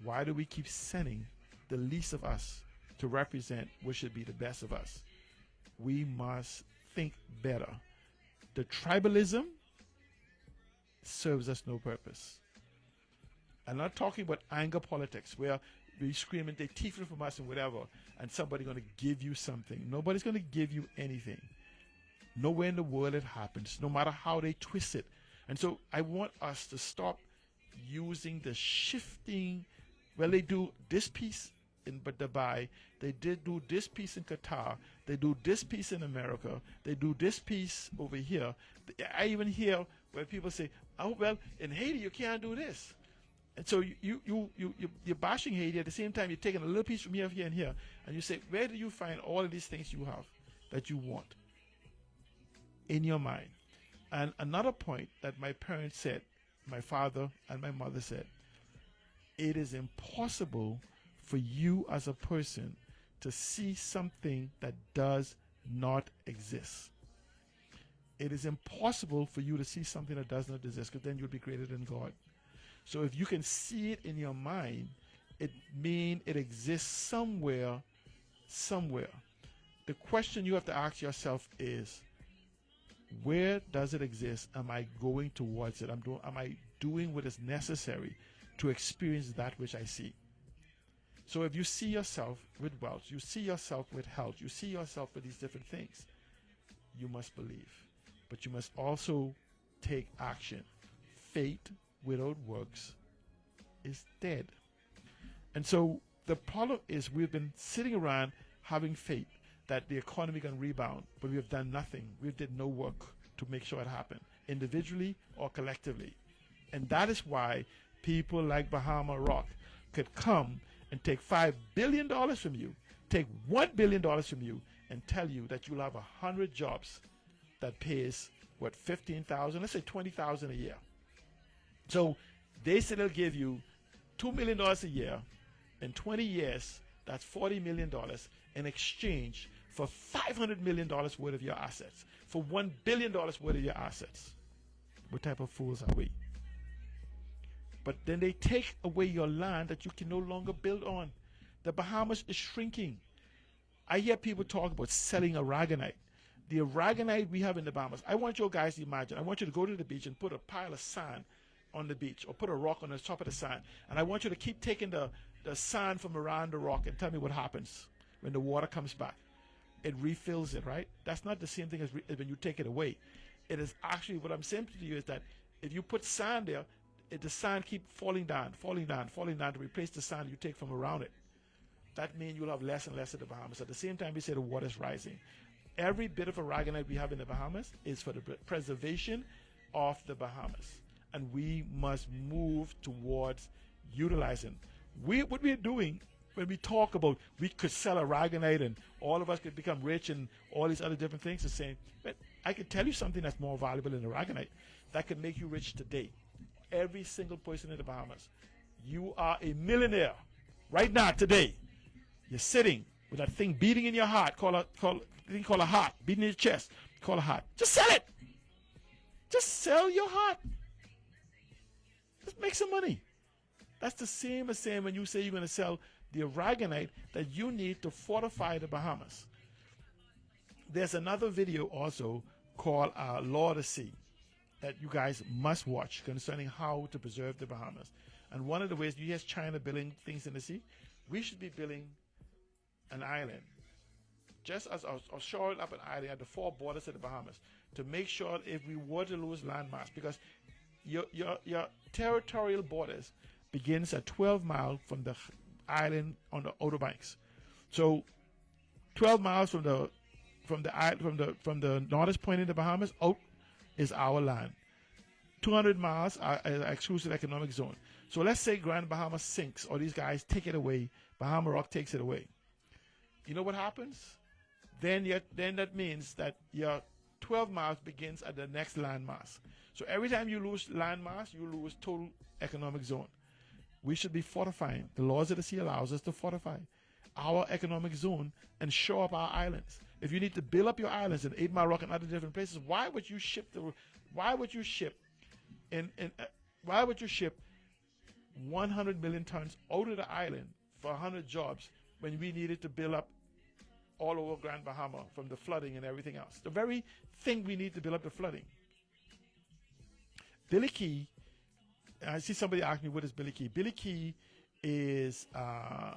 Why do we keep sending the least of us to represent what should be the best of us? We must think better. The tribalism serves us no purpose. I'm not talking about anger politics where we screaming they thieving from us and whatever, and somebody's going to give you something. Nobody's going to give you anything. Nowhere in the world it happens, no matter how they twist it. And so I want us to stop using the shifting. Well, they do this piece in Dubai, they did do this piece in Qatar, they do this piece in America, they do this piece over here. I even hear where people say, oh, well, in Haiti you can't do this. And so you're bashing Haiti. At the same time, you're taking a little piece from here, here, and here. And you say, where do you find all of these things you have that you want in your mind? And another point that my parents said, my father and my mother said, it is impossible for you as a person to see something that does not exist. It is impossible for you to see something that does not exist, because then you'll be greater than God. So if you can see it in your mind, it means it exists somewhere. The question you have to ask yourself is, Where does it exist? Am I going towards it? Am I doing what is necessary to experience that which I see? So if you see yourself with wealth, you see yourself with health, you see yourself with these different things, you must believe. But you must also take action. Faith without works is dead. And so the problem is we've been sitting around having faith that the economy can rebound, but we have done nothing. We did no work to make sure it happened, individually or collectively. And that is why people like Bahama Rock could come and take $5 billion from you, take $1 billion from you, and tell you that you'll have 100 jobs that pays, what, $15,000, let's say $20,000 a year. So they said they'll give you $2 million a year. In 20 years, that's $40 million in exchange for $500 million worth of your assets, for $1 billion worth of your assets. What type of fools are we? But then they take away your land that you can no longer build on. The Bahamas is shrinking. I hear people talk about selling aragonite. The aragonite we have in the Bahamas, I want you guys to imagine, I want you to go to the beach and put a pile of sand on the beach, or put a rock on the top of the sand, and I want you to keep taking the sand from around the rock and tell me what happens when the water comes back. It refills it, right? That's not the same thing as when you take it away. It is actually, what I'm saying to you is that if you put sand there, the sand keep falling down to replace the sand you take from around it. That means you'll have less and less of the Bahamas. At the same time, we say the water is rising. Every bit of aragonite we have in the Bahamas is for the preservation of the Bahamas. And we must move towards utilizing. What we're doing when we talk about we could sell aragonite and all of us could become rich and all these other different things, is saying, but I could tell you something that's more valuable than aragonite that could make you rich today. Every single person in the Bahamas, you are a millionaire right now, today. You're sitting with that thing beating in your heart, call a heart, beating in your chest, call a heart. Just sell it. Just sell your heart. Just make some money. That's the same as saying when you say you're going to sell the aragonite that you need to fortify the Bahamas. There's another video also called Law of the Sea that you guys must watch concerning how to preserve the Bahamas. And one of the ways, you hear China building things in the sea, we should be building an island, just as a shoring up an island at the four borders of the Bahamas, to make sure if we were to lose landmass, because your territorial borders begins at 12 miles from the island on the Outer Banks. So 12 miles from the northern point in the Bahamas out is our land. 200 miles are exclusive economic zone. So let's say Grand Bahama sinks, or these guys take it away, Bahama Rock takes it away. You know what happens? Then that means that your 12 miles begins at the next landmass. So every time you lose landmass, you lose total economic zone. We should be fortifying. The laws of the sea allows us to fortify our economic zone and show up our islands. If you need to build up your islands in 8 Mile Rock and other different places, why would you ship 100 million tons out of the island for 100 jobs when we needed to build up all over Grand Bahama from the flooding and everything else? The very thing we need to build up the flooding. Billy Key, I see somebody ask me, what is Billy Key? Billy Key is a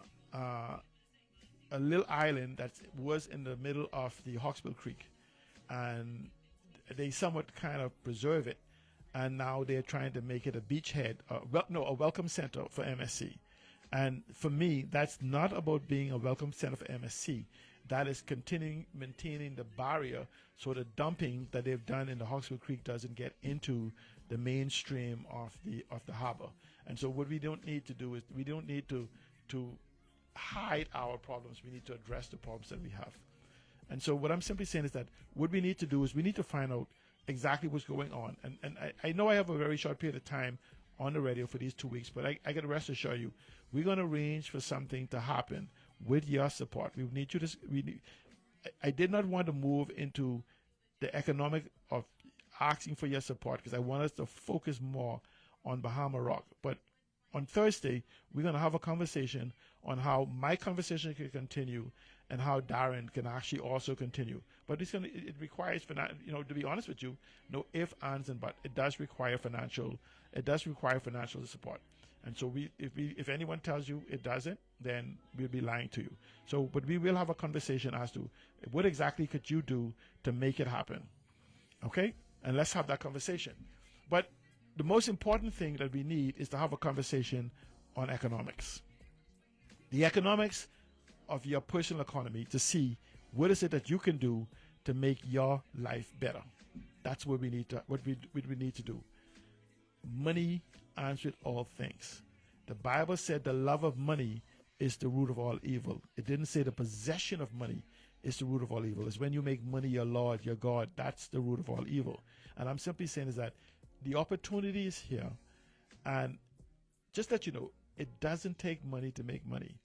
little island that was in the middle of the Hawksbill Creek, and they somewhat kind of preserve it, and now they're trying to make it a beachhead, a welcome center for MSC. And for me, that's not about being a welcome center for MSC. That is maintaining the barrier so the dumping that they've done in the Hawksbill Creek doesn't get into the mainstream of the harbor. And so what we don't need to do is we don't need to hide our problems. We need to address the problems that we have. And so what I'm simply saying is that what we need to do is we need to find out exactly what's going on. And I know I have a very short period of time on the radio for these 2 weeks, but I can rest assure you, we're going to arrange for something to happen with your support. We need you to. I did not want to move into the economic of asking for your support, because I want us to focus more on Bahama Rock. But on Thursday, we're going to have a conversation on how my conversation can continue and how Darren can actually also continue. But it requires, to be honest with you, no ifs, ands, and buts. It does require financial support. And so if anyone tells you it doesn't, then we'll be lying to you. So, but we will have a conversation as to what exactly could you do to make it happen. Okay? And let's have that conversation. But the most important thing that we need is to have a conversation on economics. The economics of your personal economy, to see what is it that you can do to make your life better. That's what we need to do. Money answers all things. The Bible said the love of money is the root of all evil. It didn't say the possession of money is the root of all evil. It's when you make money your Lord, your God, that's the root of all evil. And I'm simply saying is that the opportunity is here, and just let you know, it doesn't take money to make money.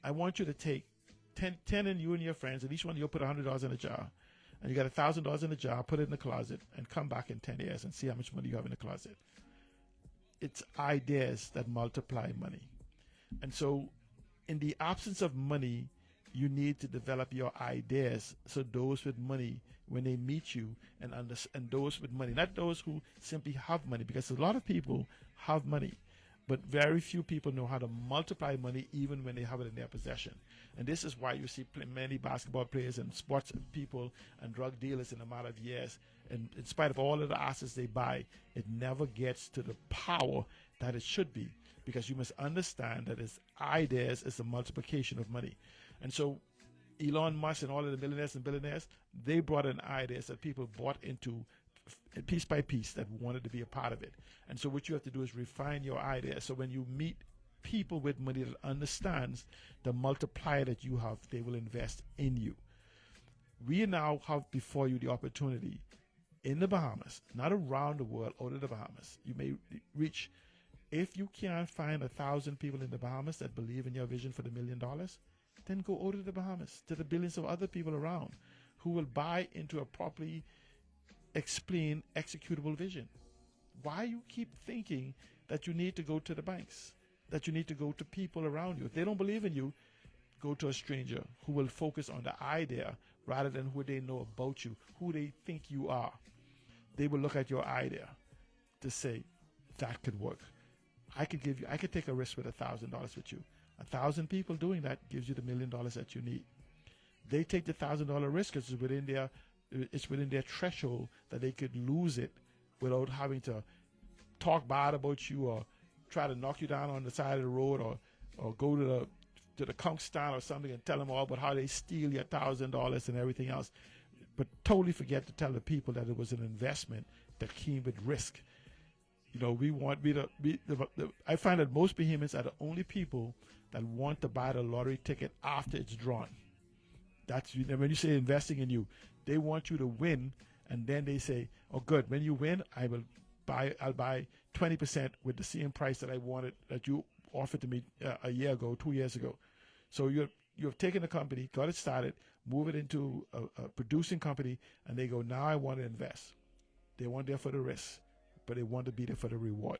I want you to take 10 and you and your friends, and each one you'll put $100 in a jar, and you got $1,000 in a jar, put it in the closet, and come back in 10 years and see how much money you have in the closet. It's ideas that multiply money. And so in the absence of money, you need to develop your ideas so those with money, when they meet you, and those with money, not those who simply have money, because a lot of people have money, but very few people know how to multiply money even when they have it in their possession. And this is why you see many basketball players and sports people and drug dealers in a matter of years, and in spite of all of the assets they buy, it never gets to the power that it should be, because you must understand that its ideas is the multiplication of money. And so Elon Musk and all of the millionaires and billionaires, they brought in ideas that people bought into piece by piece, that wanted to be a part of it. And so what you have to do is refine your ideas. So when you meet people with money that understands the multiplier that you have, they will invest in you. We now have before you the opportunity in the Bahamas, not around the world, out of the Bahamas. You may reach, if you can't find 1,000 people in the Bahamas that believe in your vision for the $1 million, then go out of the Bahamas to the billions of other people around who will buy into a properly explained, executable vision. Why you keep thinking that you need to go to the banks, that you need to go to people around you? If they don't believe in you, go to a stranger who will focus on the idea rather than who they know about you, who they think you are. They will look at your idea to say, that could work. I could take a risk with $1,000 with you. 1,000 people doing that gives you the $1 million that you need. They take the $1,000 risk because it's within their threshold that they could lose it without having to talk bad about you or try to knock you down on the side of the road, or go to the conch stand or something and tell them all about how they steal your $1,000 and everything else, but totally forget to tell the people that it was an investment that came with risk. I find that most Bahamians are the only people that want to buy the lottery ticket after it's drawn. That's when you say investing in you, they want you to win, and then they say, "Oh, good. When you win, I'll buy 20% with the same price that I wanted, that you offered to me a year ago, 2 years ago." So you've taken a company, got it started, move it into a producing company, and they go, "Now I want to invest." They weren't there for the risk, but they want to be there for the reward.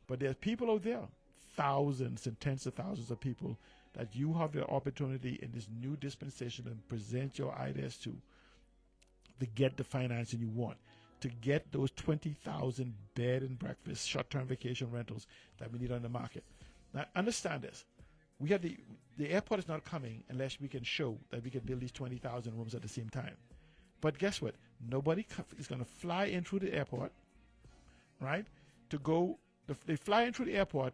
But there's people out there, thousands and tens of thousands of people, that you have the opportunity in this new dispensation and present your ideas to get the financing you want, to get those 20,000 bed and breakfast, short-term vacation rentals that we need on the market. Now, understand this. We have the airport is not coming unless we can show that we can build these 20,000 rooms at the same time. But guess what? Nobody is going to fly in through the airport, right? They fly in through the airport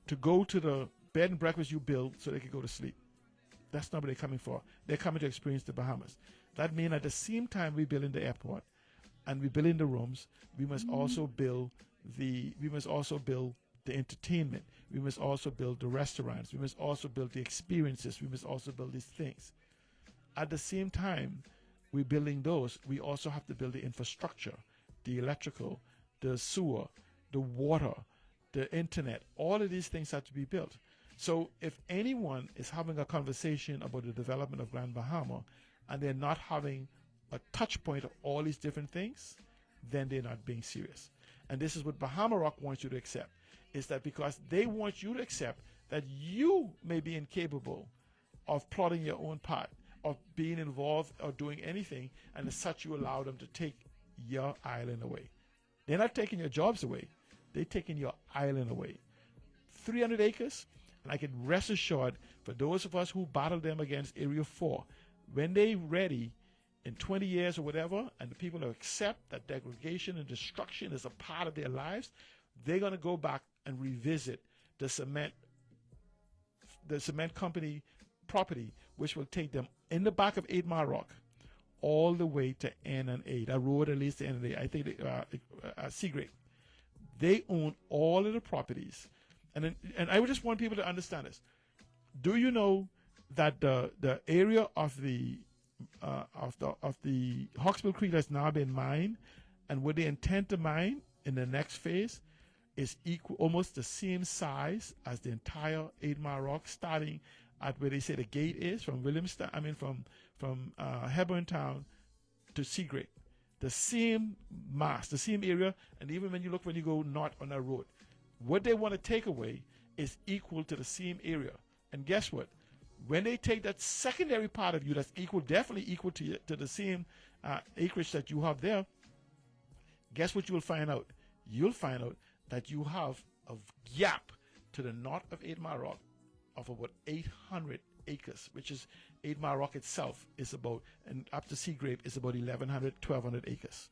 to go to the bed and breakfast you build so they can go to sleep. That's not what they're coming for. They're coming to experience the Bahamas. That means at the same time we build in the airport and we build in the rooms, we must also build the entertainment. We must also build the restaurants. We must also build the experiences. We must also build these things. At the same time we're building those, we also have to build the infrastructure, the electrical, the sewer, the water, the internet. All of these things have to be built. So if anyone is having a conversation about the development of Grand Bahama and they're not having a touch point of all these different things, then they're not being serious. And this is what Bahama Rock wants you to accept. is that because they want you to accept that you may be incapable of plotting your own part, of being involved or doing anything, and as such you allow them to take your island away. They're not taking your jobs away. They're taking your island away. 300 acres, and I can rest assured for those of us who battled them against Area 4, when they're ready in 20 years or whatever, and the people who accept that degradation and destruction is a part of their lives, they're going to go back and revisit the cement company property, which will take them in the back of 8 Mile Rock all the way to N&A. That road at least to N&A. I think Seagrape. They own all of the properties. And I would just want people to understand this. Do you know that the area of the Hawksbill Creek that's now been mined, and what they intend to mine in the next phase is equal, almost the same size as the entire 8 Mile Rock, starting at where they say the gate is from from Hebron Town to Seagrape. The same mass, the same area, and even when you go north on that road, what they want to take away is equal to the same area. And guess what? When they take that secondary part of you that's definitely equal to the same acreage that you have there, guess what you will find out? You'll find out that you have a gap to the north of 8 Mile Rock of about 800 acres, which is 8 Mile Rock itself is about, and up to Seagrape is about 1,100, 1,200 acres.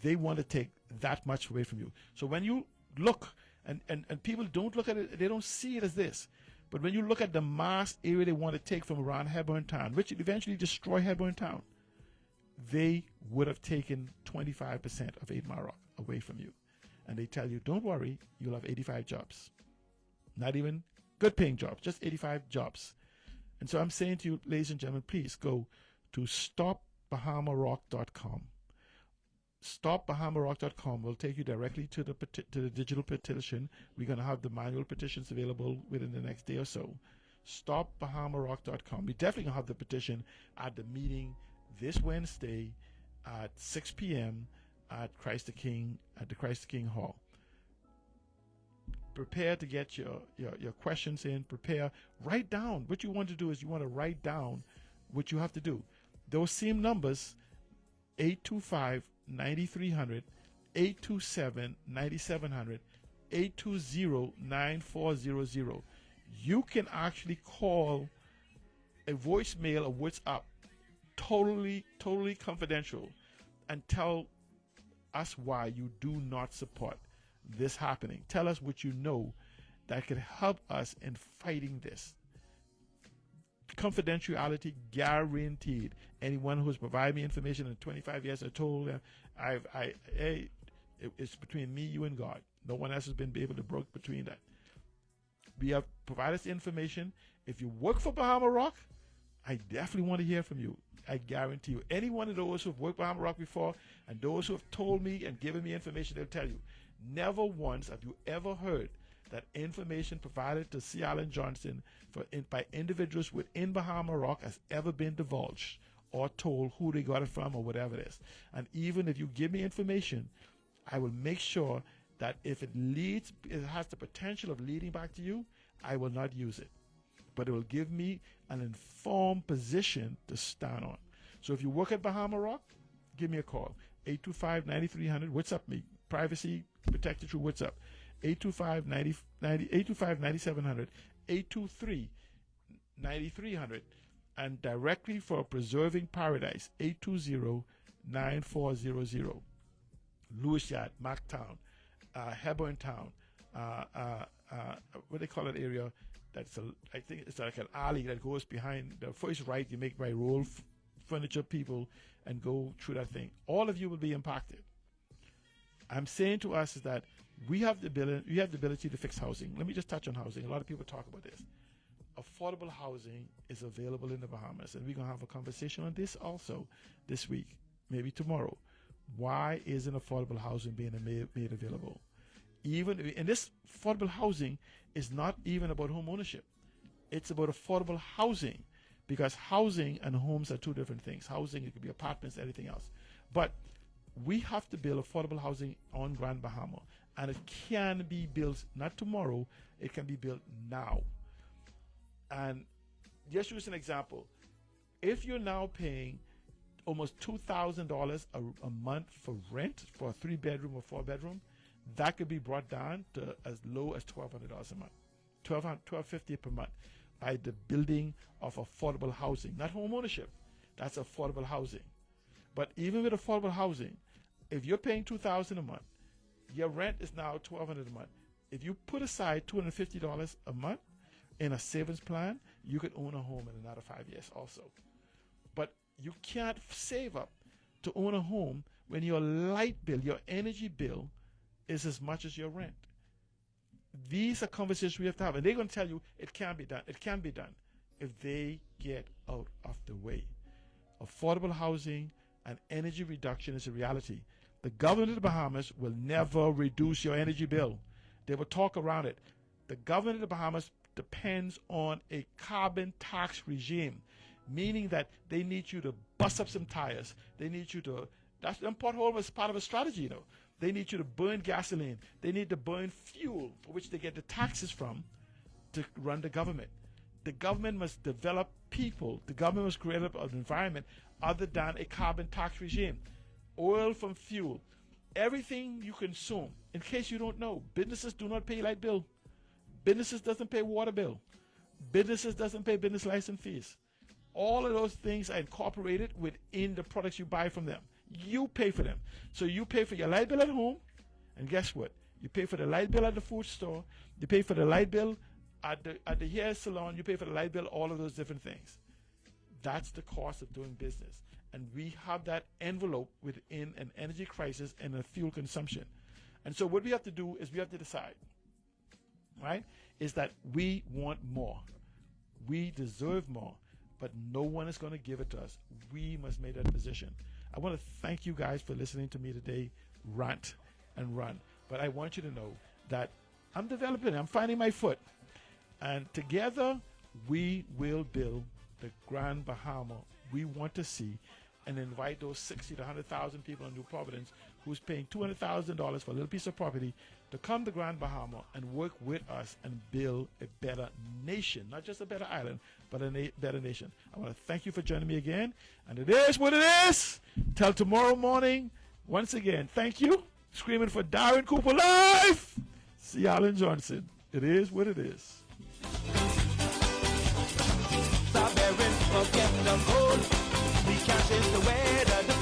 They want to take that much away from you. So when you look, and people don't look at it, they don't see it as this, but when you look at the mass area they want to take from around Hebron Town, which would eventually destroy Hebron Town, they would have taken 25% of 8 Mile Rock away from you. And they tell you, don't worry, you'll have 85 jobs. Not even good paying jobs, just 85 jobs. And so I'm saying to you, ladies and gentlemen, please go to stopbahamarock.com. Stopbahamarock.com will take you directly to the digital petition. We're going to have the manual petitions available within the next day or so. Stopbahamarock.com. We definitely going to have the petition at the meeting this Wednesday at 6 p.m. at the Christ the King Hall. Prepare to get your questions in. Prepare. Write down. What you want to do is you want to write down what you have to do. Those same numbers, 825-9300, 827-9700, 820-9400. You can actually call a voicemail or WhatsApp, totally confidential, and tell us why you do not support this happening. Tell us what you know that could help us in fighting this. Confidentiality guaranteed. Anyone who's provided me information in 25 years, I told them, it's between me, you, and God. No one else has been able to break between that. We have provided us information. If you work for Bahama Rock, I definitely want to hear from you. I guarantee you. Any one of those who have worked Bahama Rock before and those who have told me and given me information, they'll tell you. Never once have you ever heard that information provided to C. Allen Johnson by individuals within Bahama Rock has ever been divulged or told who they got it from or whatever it is. And even if you give me information, I will make sure that if it has the potential of leading back to you, I will not use it. But it will give me an informed position to stand on. So if you work at Bahama Rock, give me a call. 825-9300. WhatsApp me. Privacy protected through WhatsApp. 825-9700. 823-9300. And directly for Preserving Paradise, 820-9400. Lewis Yard, Mactown, Hebron Town, what they call that area? I think it's like an alley that goes behind the first right you make by roll furniture people and go through that thing. All of you will be impacted. I'm saying to us is that we have the ability to fix housing. Let me just touch on housing. A lot of people talk about this. Affordable housing is available in the Bahamas, and we're going to have a conversation on this also this week, maybe tomorrow. Why isn't affordable housing being made available? And this affordable housing is not even about home ownership. It's about affordable housing, because housing and homes are two different things. Housing, it could be apartments, anything else. But we have to build affordable housing on Grand Bahama. And it can be built, not tomorrow, it can be built now. And just use an example. If you're now paying almost $2,000 a month for rent for a 3-bedroom or 4-bedroom, that could be brought down to as low as $1,200 a month, $1,250 per month, by the building of affordable housing, not home ownership. That's affordable housing. But even with affordable housing, if you're paying $2,000 a month, your rent is now $1,200 a month. If you put aside $250 a month in a savings plan, you could own a home in another 5 years also. But you can't save up to own a home when your light bill, your energy bill, is as much as your rent. These are conversations we have to have, and they're going to tell you it can be done. It can be done if they get out of the way. Affordable housing and energy reduction is a reality. The government of the Bahamas will never reduce your energy bill. They will talk around it. The government of the Bahamas depends on a carbon tax regime, meaning that they need you to bust up some tires. They need you to, that's the pothole was part of a strategy, you know. They need you to burn gasoline. They need to burn fuel, for which they get the taxes from, to run the government. The government must develop people. The government must create an environment other than a carbon tax regime. Oil from fuel. Everything you consume. In case you don't know, businesses do not pay light bill. Businesses doesn't pay water bill. Businesses doesn't pay business license fees. All of those things are incorporated within the products you buy from them. You pay for them. So you pay for your light bill at home, and guess what? You pay for the light bill at the food store. You pay for the light bill at the hair salon. You pay for the light bill, all of those different things. That's the cost of doing business. And we have that envelope within an energy crisis and a fuel consumption. And so what we have to do is we have to decide, right, is that we want more. We deserve more, but no one is going to give it to us. We must make that position. I want to thank you guys for listening to me today, rant and run. But I want you to know that I'm developing, I'm finding my foot. And together, we will build the Grand Bahama we want to see and invite those 60 to 100,000 people in New Providence who's paying $200,000 for a little piece of property to come to Grand Bahama and work with us and build a better nation, not just a better island, but a better nation. I want to thank you for joining me again. And it is what it is. Till tomorrow morning. Once again, thank you. Screaming for Darren Cooper live. See Alan Johnson. It is what it is. Forget the cold. We can't change the weather.